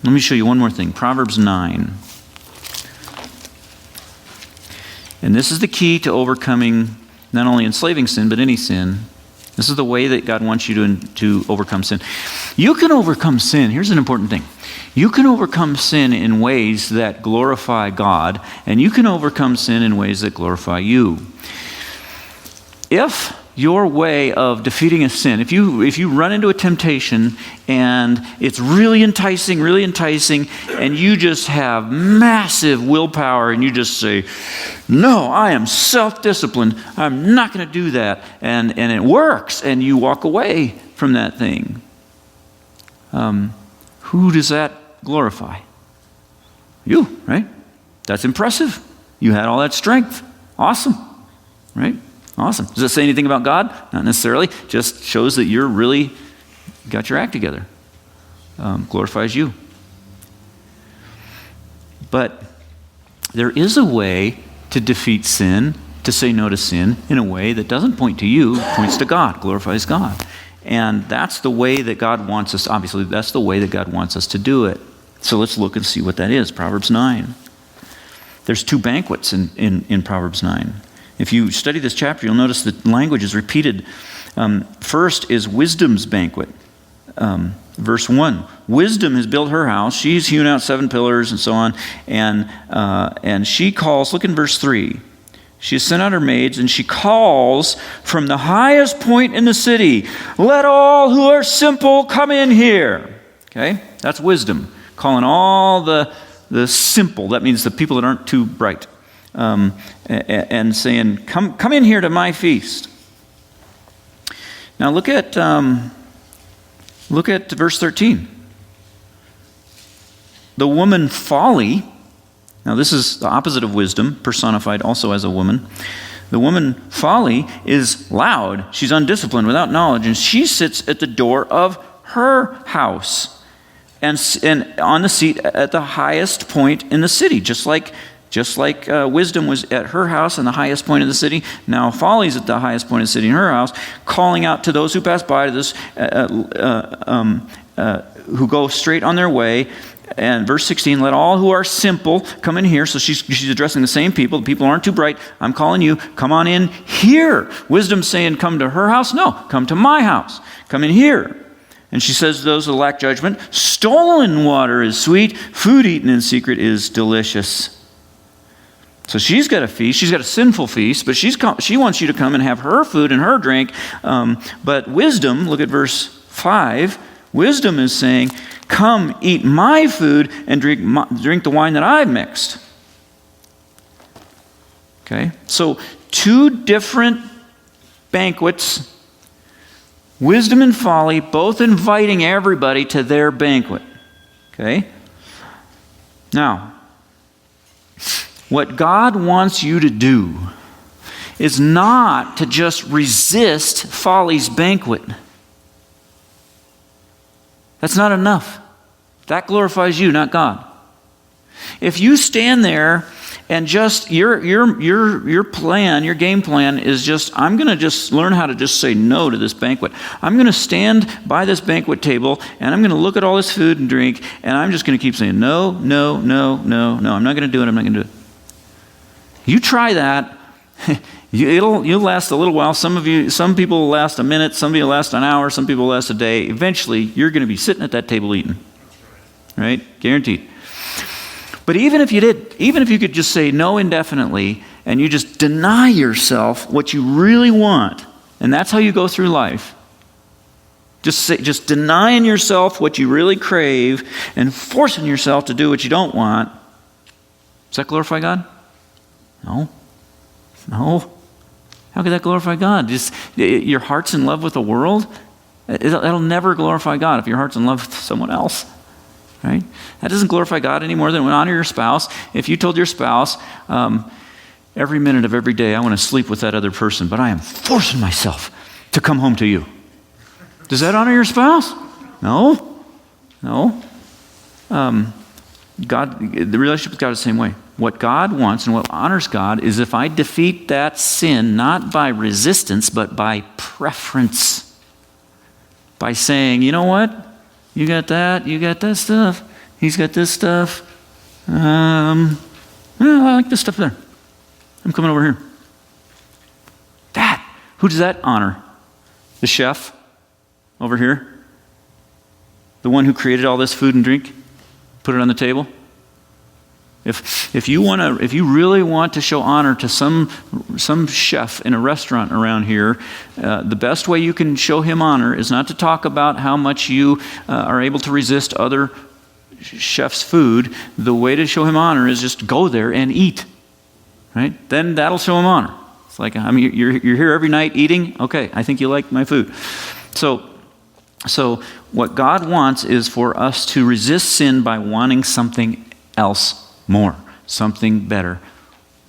Let me show you one more thing. Proverbs 9. And this is the key to overcoming not only enslaving sin, but any sin. This is the way that God wants you to overcome sin. You can overcome sin. Here's an important thing. You can overcome sin in ways that glorify God, and you can overcome sin in ways that glorify you. If your way of defeating a sin, if you run into a temptation and it's really enticing, and you just have massive willpower and you just say, no, I am self-disciplined, I'm not going to do that, and it works, and you walk away from that thing, who does that glorify? You, right? That's impressive. You had all that strength. Awesome, right? Awesome. Does it say anything about God? Not necessarily. Just shows that you're really got your act together. Glorifies you. But there is a way to defeat sin, to say no to sin, in a way that doesn't point to you, points to God, glorifies God. And that's the way that God wants us, obviously, that's the way that God wants us to do it. So let's look and see what that is. Proverbs 9. There's two banquets in Proverbs 9. If you study this chapter, you'll notice that language is repeated. First is wisdom's banquet. Verse 1, wisdom has built her house. She's hewn out 7 pillars and so on. And she calls, look in verse 3. She has sent out her maids, and she calls from the highest point in the city, let all who are simple come in here. Okay, that's wisdom. Calling all the simple. That means the people that aren't too bright. And saying, come in here to my feast. Now look at verse 13. The woman folly, now this is the opposite of wisdom, personified also as a woman. The woman folly is loud. She's undisciplined, without knowledge, and she sits at the door of her house and on the seat at the highest point in the city, just like wisdom was at her house and the highest point of the city, now folly's at the highest point of the city in her house, calling out to those who pass by, to this who go straight on their way. And verse 16, let all who are simple come in here. So she's addressing the same people. The people aren't too bright. I'm calling you. Come on in here. Wisdom saying, come to her house? No, come to my house. Come in here. And she says to those who lack judgment, stolen water is sweet. Food eaten in secret is delicious. So she's got a feast. She's got a sinful feast, but she wants you to come and have her food and her drink. But wisdom, look at verse 5. Wisdom is saying, come eat my food and drink the wine that I've mixed. Okay? So 2 different banquets, wisdom and folly, both inviting everybody to their banquet. Okay? Now, what God wants you to do is not to just resist folly's banquet. That's not enough. That glorifies you, not God. If you stand there and just your plan, your game plan is just, I'm going to just learn how to just say no to this banquet. I'm going to stand by this banquet table and I'm going to look at all this food and drink and I'm just going to keep saying no, no, no, no, no. I'm not going to do it. I'm not going to do it. You try that. You'll last a little while. Some people will last a minute. Some people will last an hour. Some people will last a day. Eventually, you're going to be sitting at that table eating. Right? Guaranteed. But even if you could just say no indefinitely, and you just deny yourself what you really want, and that's how you go through life. Just denying yourself what you really crave and forcing yourself to do what you don't want. Does that glorify God? No. How could that glorify God? Just your heart's in love with the world? That'll never glorify God if your heart's in love with someone else. Right? That doesn't glorify God any more than honor your spouse. If you told your spouse, every minute of every day I want to sleep with that other person, but I am forcing myself to come home to you. Does that honor your spouse? No. God, the relationship with God is the same way. What God wants and what honors God is if I defeat that sin, not by resistance, but by preference. By saying, you know what? You got that stuff. He's got this stuff. I like this stuff there. I'm coming over here. That. Who does that honor? The chef over here? The one who created all this food and drink? Put it on the table? If you really want to show honor to some chef in a restaurant around here, the best way you can show him honor is not to talk about how much you are able to resist other chef's food. The way to show him honor is just go there and eat, right? Then that'll show him honor. It's like, I mean, you're here every night eating. Okay, I think you like my food. So what God wants is for us to resist sin by wanting something else more, something better,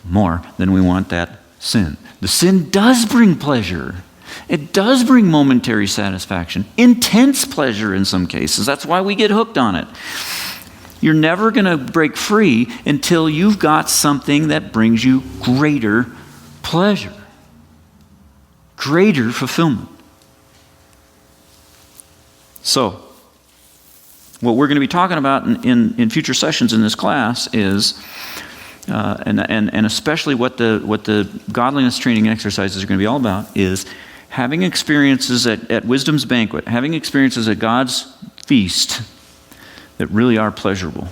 more than we want that sin. The sin does bring pleasure. It does bring momentary satisfaction, intense pleasure in some cases. That's why we get hooked on it. You're never going to break free until you've got something that brings you greater pleasure, greater fulfillment. So, what we're going to be talking about in future sessions in this class is, and especially what the godliness training exercises are going to be all about, is having experiences at wisdom's banquet, having experiences at God's feast that really are pleasurable,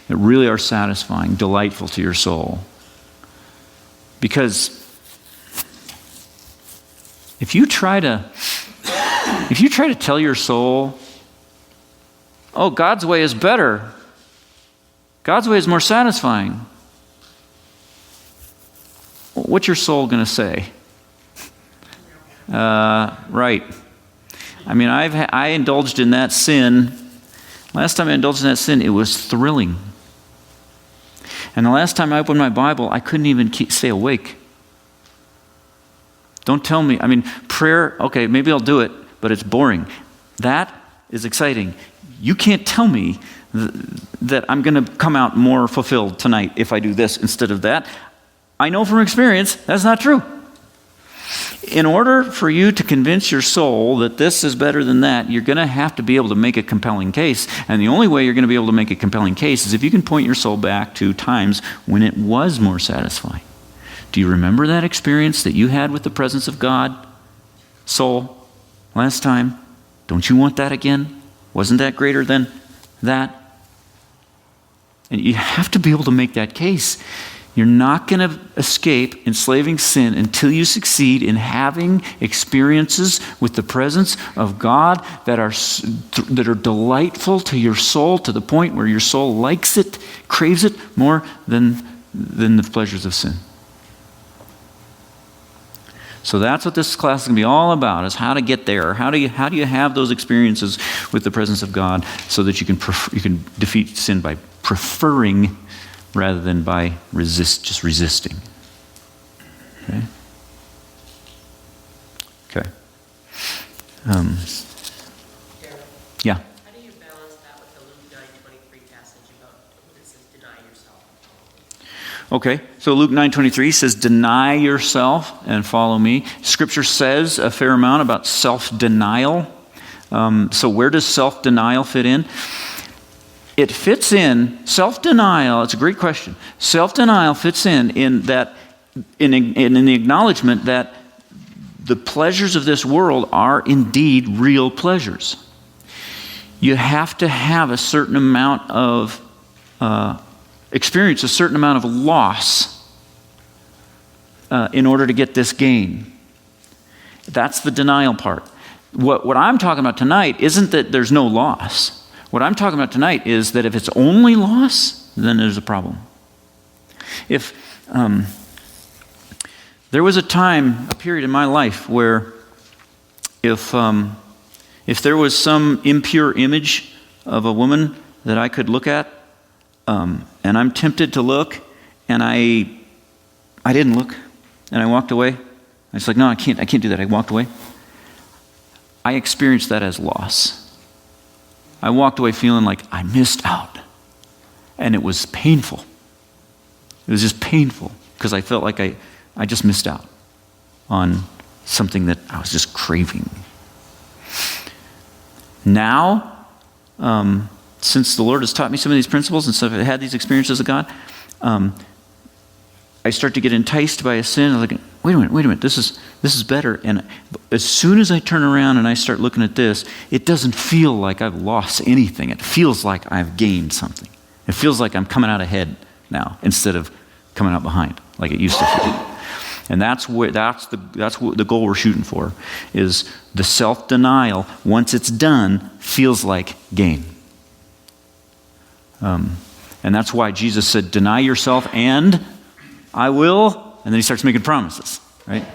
that really are satisfying, delightful to your soul. Because if you try to tell your soul, oh, God's way is better, God's way is more satisfying, what's your soul going to say? Right. I mean, I indulged in that sin. Last time I indulged in that sin, it was thrilling. And the last time I opened my Bible, I couldn't even stay awake. Don't tell me. I mean, prayer, okay, maybe I'll do it, but it's boring. That is exciting. You can't tell me that I'm going to come out more fulfilled tonight if I do this instead of that. I know from experience that's not true. In order for you to convince your soul that this is better than that, you're going to have to be able to make a compelling case. And the only way you're going to be able to make a compelling case is if you can point your soul back to times when it was more satisfying. Do you remember that experience that you had with the presence of God, soul, last time? Don't you want that again? Wasn't that greater than that? And you have to be able to make that case. You're not going to escape enslaving sin until you succeed in having experiences with the presence of God that are delightful to your soul, to the point where your soul likes it, craves it more than the pleasures of sin. So that's what this class is going to be all about, is how to get there. How do you have those experiences with the presence of God so that you can defeat sin by preferring rather than by just resisting. Okay? Okay. Yeah. How do you balance that with the Luke 9:23 passage about when it says deny yourself? Okay, so Luke 9:23 says, deny yourself and follow me. Scripture says a fair amount about self-denial. So where does self-denial fit in? It fits in, self-denial, it's a great question. Self-denial fits in that, in the acknowledgement that the pleasures of this world are indeed real pleasures. You have to have a certain amount of experience, a certain amount of loss in order to get this gain. That's the denial part. What I'm talking about tonight isn't that there's no loss. What I'm talking about tonight is that if it's only loss, then there's a problem. If there was a period in my life where if there was some impure image of a woman that I could look at, and I'm tempted to look, and I didn't look, and I walked away. I was like, no, I can't do that. I walked away. I experienced that as loss. I walked away feeling like I missed out. And it was painful. It was just painful because I felt like I just missed out on something that I was just craving. Now, since the Lord has taught me some of these principles and stuff, I've had these experiences of God, I start to get enticed by a sin. I'm like, wait a minute, this is better. And as soon as I turn around and I start looking at this, it doesn't feel like I've lost anything. It feels like I've gained something. It feels like I'm coming out ahead now instead of coming out behind like it used to feel. And that's what the goal we're shooting for, is the self-denial, once it's done, feels like gain. And that's why Jesus said, deny yourself and I will, and then he starts making promises, right?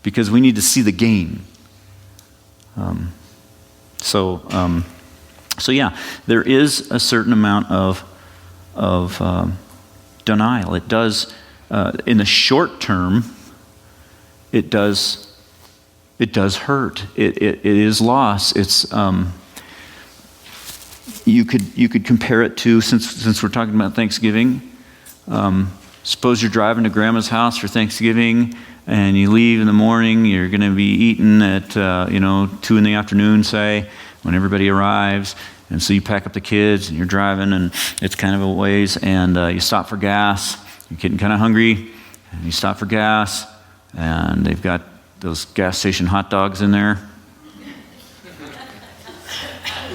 Because we need to see the gain. So yeah, there is a certain amount of denial. It does, in the short term, it does hurt. It is loss. It's you could compare it to, since we're talking about Thanksgiving. Suppose you're driving to Grandma's house for Thanksgiving, and you leave in the morning. You're going to be eating at 2 in the afternoon, say, when everybody arrives. And so you pack up the kids, and you're driving, and it's kind of a ways, and you stop for gas. You're getting kind of hungry, and you stop for gas, and they've got those gas station hot dogs in there.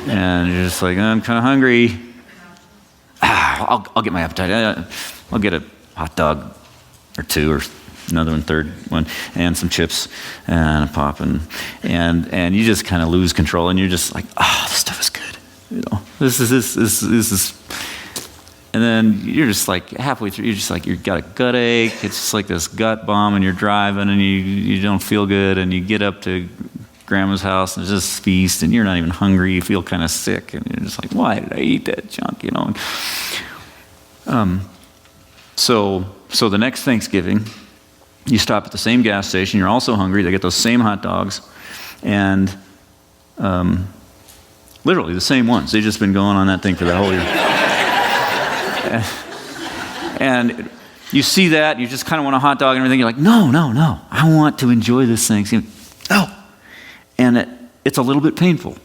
And you're just like, I'm kind of hungry. I'll get my appetite. I'll get a hot dog or two, or another one, third one, and some chips and a pop, and you just kind of lose control, and you're just like, this stuff is good. This is, and then you're just like halfway through, you're just like, you've got a gut ache. It's just like this gut bomb, and you're driving, and you don't feel good, and you get up to Grandma's house, and it's just feast, and you're not even hungry. You feel kind of sick, and you're just like, why did I eat that junk? So the next Thanksgiving, you stop at the same gas station. You're also hungry. They get those same hot dogs, and literally the same ones. They've just been going on that thing for that whole year. And you see that, you just kind of want a hot dog and everything. You're like, no, I want to enjoy this Thanksgiving. And it's a little bit painful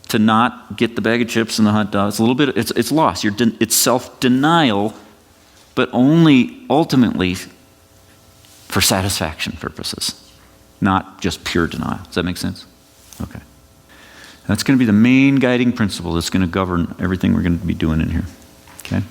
to not get the bag of chips and the hot dogs. A little bit, it's loss. It's self-denial, but only ultimately for satisfaction purposes, not just pure denial. Does that make sense? Okay. That's going to be the main guiding principle that's going to govern everything we're going to be doing in here. Okay?